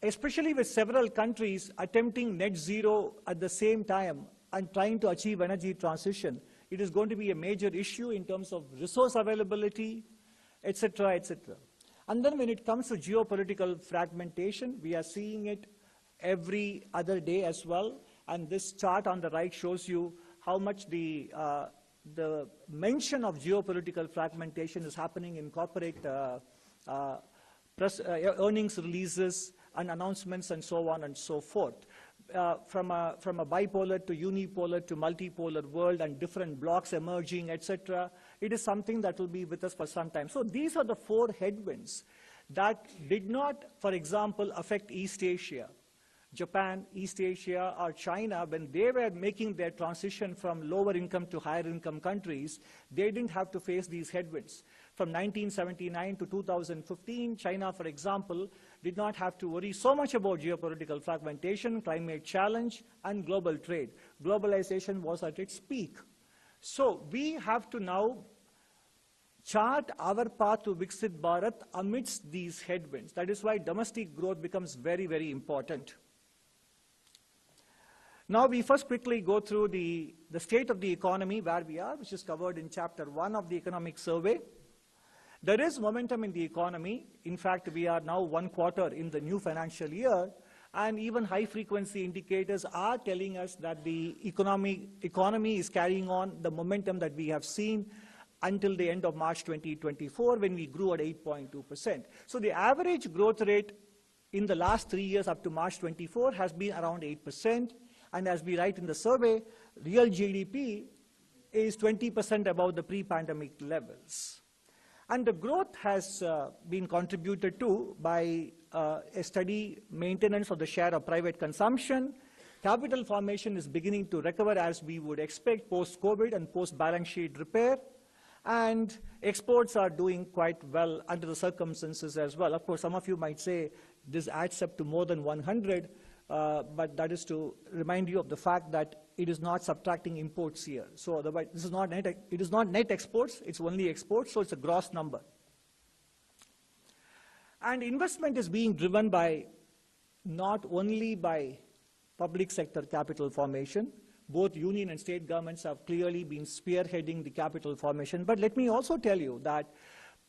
especially with several countries attempting net zero at the same time and trying to achieve energy transition, it is going to be a major issue in terms of resource availability, etc., etc. And then when it comes to geopolitical fragmentation, we are seeing it every other day as well. And this chart on the right shows you how much the mention of geopolitical fragmentation is happening in corporate earnings releases and announcements and so on and so forth. From a bipolar to unipolar to multipolar world and different blocks emerging, etc., it is something that will be with us for some time. So these are the 4 headwinds that did not, for example, affect East Asia. Japan, East Asia, or China, when they were making their transition from lower income to higher income countries, they didn't have to face these headwinds. From 1979 to 2015, China, for example, did not have to worry so much about geopolitical fragmentation, climate challenge, and global trade. Globalization was at its peak. So we have to now chart our path to Viksit Bharat amidst these headwinds. That is why domestic growth becomes very, very important. Now we first quickly go through the state of the economy, where we are, which is covered in Chapter 1 of the Economic Survey. There is momentum in the economy. In fact, we are now 1 quarter in the new financial year, and even high-frequency indicators are telling us that the economy is carrying on the momentum that we have seen until the end of March 2024, when we grew at 8.2%. So the average growth rate in the last 3 years up to March 24 has been around 8%. And as we write in the survey, real GDP is 20% above the pre-pandemic levels. And the growth has been contributed to by a steady maintenance of the share of private consumption. Capital formation is beginning to recover as we would expect post-COVID and post-balance sheet repair. And exports are doing quite well under the circumstances as well. Of course, some of you might say this adds up to more than 100. But that is to remind you of the fact that it is not subtracting imports here. So otherwise, this is not net, it is not net exports, it's only exports, so it's a gross number. And investment is being driven by not only by public sector capital formation. Both union and state governments have clearly been spearheading the capital formation. But let me also tell you that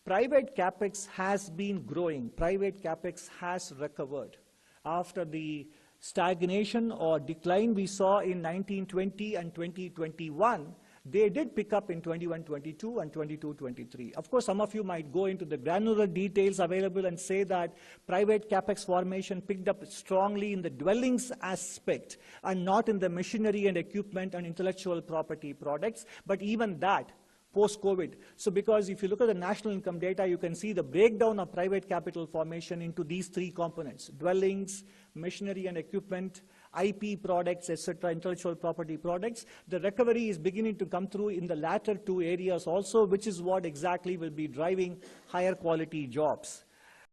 private Capex has been growing. Private Capex has recovered after the stagnation or decline we saw in 1920 and 2021. They did pick up in 21-22 and 22-23. Of course, some of you might go into the granular details available and say that private Capex formation picked up strongly in the dwellings aspect and not in the machinery and equipment and intellectual property products, but even that post-COVID. So because if you look at the national income data, you can see the breakdown of private capital formation into these 3 components: dwellings, machinery and equipment, IP products, etc., intellectual property products. The recovery is beginning to come through in the latter 2 areas also, which is what exactly will be driving higher quality jobs.